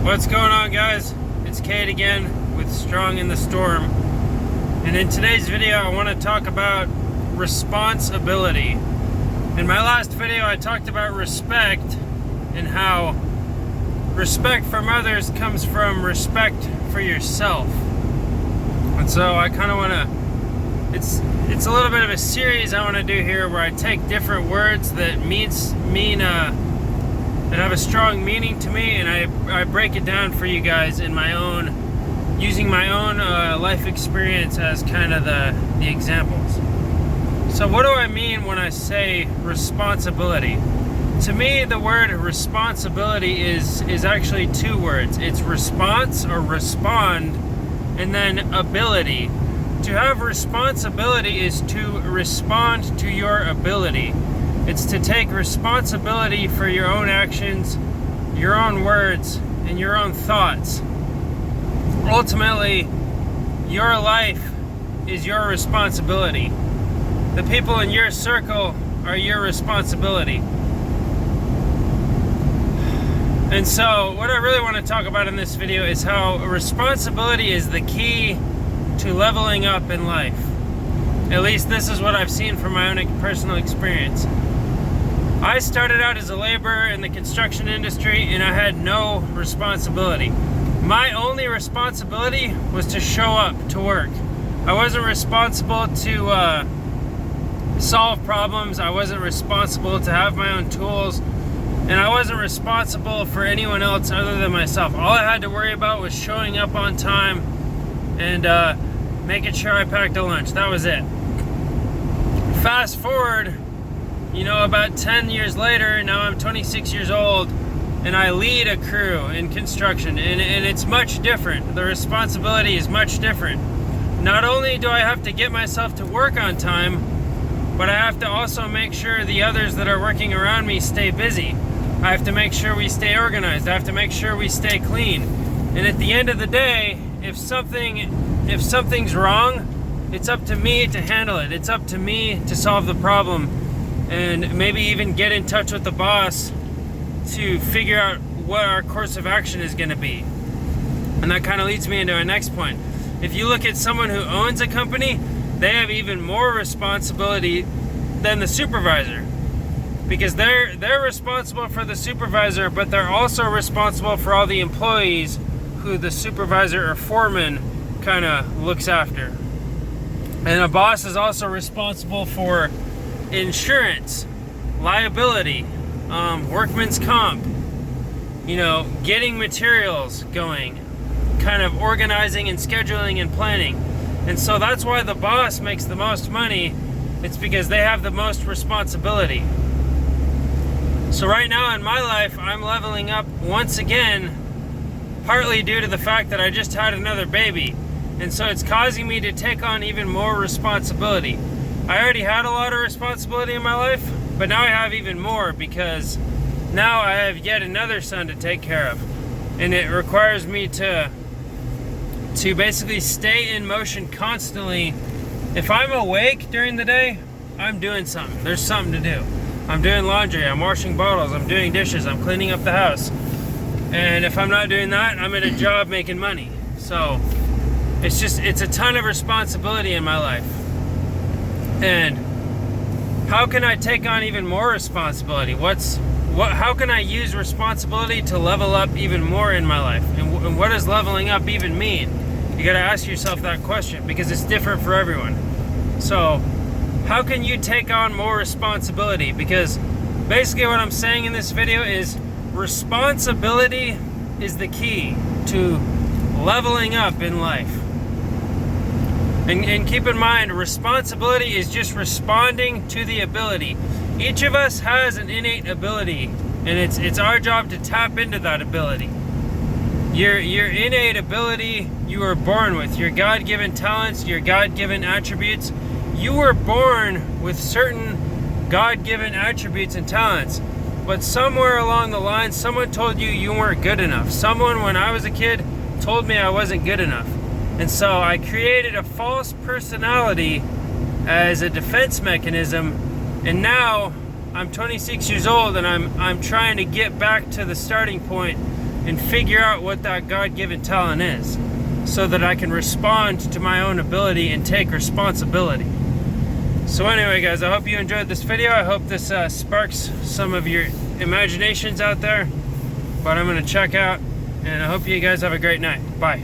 What's going on, guys? It's Kate again with Strong in the Storm, and in today's video I want to talk about responsibility. In my last video I talked about respect and how respect from others comes from respect for yourself. And so I kind of want to, it's a little bit of a series I want to do here where I take different words that that have a strong meaning to me, and I break it down for you guys in my own, using my own life experience as kind of the examples. So what do I mean when I say responsibility? To me, the word responsibility is actually two words. It's response or respond, and then ability. To have responsibility is to respond to your ability. It's to take responsibility for your own actions, your own words, and your own thoughts. Ultimately, your life is your responsibility. The people in your circle are your responsibility. And so, what I really want to talk about in this video is how responsibility is the key to leveling up in life. At least this is what I've seen from my own personal experience. I started out as a laborer in the construction industry, and I had no responsibility. My only responsibility was to show up to work. I wasn't responsible to solve problems. I wasn't responsible to have my own tools, and I wasn't responsible for anyone else other than myself. All I had to worry about was showing up on time and making sure I packed a lunch. That was it. Fast forward, about 10 years later, now I'm 26 years old, and I lead a crew in construction, and it's much different. The responsibility is much different. Not only do I have to get myself to work on time, but I have to also make sure the others that are working around me stay busy. I have to make sure we stay organized. I have to make sure we stay clean. And at the end of the day, if something's wrong, it's up to me to handle it. It's up to me to solve the problem, and maybe even get in touch with the boss to figure out what our course of action is going to be. And that kind of leads me into our next point. If you look at someone who owns a company, they have even more responsibility than the supervisor, because they're responsible for the supervisor, but they're also responsible for all the employees who the supervisor or foreman kind of looks after. And a boss is also responsible for insurance, liability, workman's comp, getting materials going, kind of organizing and scheduling and planning. And so that's why the boss makes the most money. It's because they have the most responsibility. So right now in my life, I'm leveling up once again, partly due to the fact that I just had another baby. And so it's causing me to take on even more responsibility. I already had a lot of responsibility in my life, but now I have even more, because now I have yet another son to take care of. And it requires me to basically stay in motion constantly. If I'm awake during the day, I'm doing something. There's something to do. I'm doing laundry, I'm washing bottles, I'm doing dishes, I'm cleaning up the house. And if I'm not doing that, I'm at a job making money. So it's a ton of responsibility in my life. And how can I take on even more responsibility? How can I use responsibility to level up even more in my life? And what does leveling up even mean? You got to ask yourself that question, because it's different for everyone. So how can you take on more responsibility? Because basically what I'm saying in this video is responsibility is the key to leveling up in life. And keep in mind, responsibility is just responding to the ability. Each of us has an innate ability, and it's our job to tap into that ability. Your innate ability you were born with, your God-given talents, your God-given attributes. You were born with certain God-given attributes and talents, but somewhere along the line, someone told you weren't good enough. Someone, when I was a kid, told me I wasn't good enough. And so I created a false personality as a defense mechanism, and now I'm 26 years old, and I'm trying to get back to the starting point and figure out what that God-given talent is, so that I can respond to my own ability and take responsibility. So anyway, guys, I hope you enjoyed this video. I hope this sparks some of your imaginations out there. But I'm going to check out, and I hope you guys have a great night. Bye.